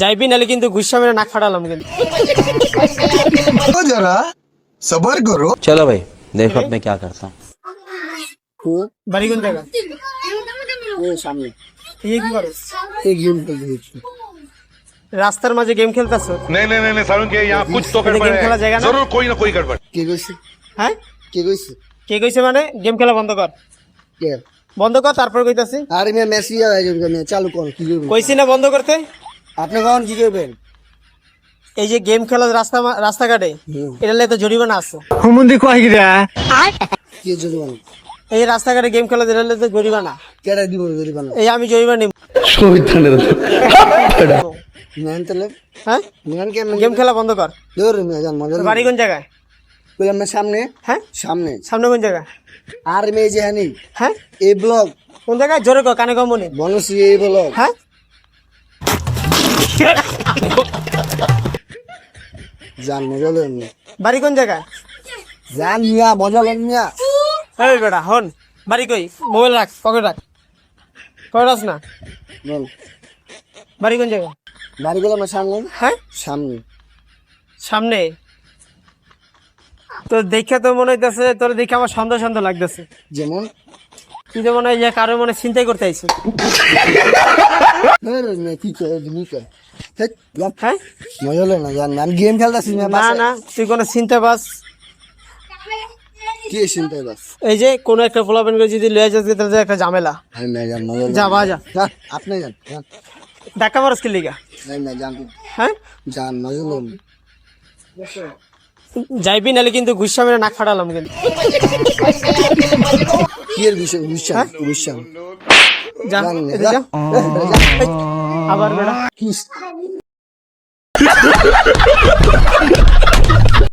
যাইবি নালে কিন্তু গুসা মেরে নাক ফাটালাম কিন্তু। जरा सबर करो। चलो भाई देखो अब मैं क्या करता हूँ। বাড়ি কোন জায়গা? সামনে এই কি করো? এই গেম খেলতে রাস্তার মাঝে গেম খেলতেছো? नहीं नहीं नहीं सारुण के यहाँ कुछ तो এটা গেম খেলা জায়গা না? जरूर कोई ना कोई गड़बड़। কে কইছে? হ্যাঁ কে কইছে? কে কইছে মানে? গেম খেলা বন্ধ কর, কে? বন্ধ কর, তারপর কইতাছি। আরে মে মেসেজ আইছে মে চালু কর কি করবেন? কইছি না বন্ধ করতে। আপনি কখন কি করবেন? এই যে গেম খেলা রাস্তাঘাটে, এটা লে তো জরিমানা আছে। কি জরিমানা? এই রাস্তাঘাটে গেম খেলা এটা লে তো জরিমানা। কেডা দিব জরিমানা? এই আমি জরিমানা নিব। নেন তাহলে হ্যাঁ নেন কে গেম খেলা বন্ধ কর। দূর মে জান মজা বাড়ি কোন জায়গায়? কইলাম না সামনে হ্যাঁ সামনে সামনে কোন জায়গা? আর মে যে হানি হ্যাঁ এই ব্লগ কোন জায়গায়? জোরে কর, কানে কম মনে। বনসি এই ব্লগ হ্যাঁ জান মজা লেন বাড়ি কোন জায়গায়? জান মিয়া মজা লেন মিয়া এই বেটা হন, বাড়ি কই? মোবাইল রাখ, পকেট রাখ, পকেট রাখ না। বল বাড়ি কোন জায়গায়? বাড়ি গেলাম সামনে হ্যাঁ সামনে সামনে। তো দেখে তো মনে হইতেছে, তোর দেখে আমার সন্দেহ সন্দেহ লাগতেছে। যেমন তুই তো মনে হয় যে কারো মনে চিন্তাই করতে আইছিস। কি করে তুমি কে হ্যাঁ মজা লেন না জান আমি গেম খেলতাছি না না না, তুই কোনো চিন্তা বাস। কি চিন্তা বাস এই যে কোনো একটা ফলাফল করে যদি লয়ে যাস তাহলে একটা ঝামেলা। আমি না জান মজা যা বাজা, আপনি জান ধাক্কা মারস কি লিগা? আমি না জান হ্যাঁ জান মজা লেন যাইবি নালে কিন্তু গুসা মেরে নাক ফাটালাম কিন্তু। কি এর বিষয় বুঝছেন বুঝছেন যা জানি না, এদিকে যা। যা। আবার বেটা কি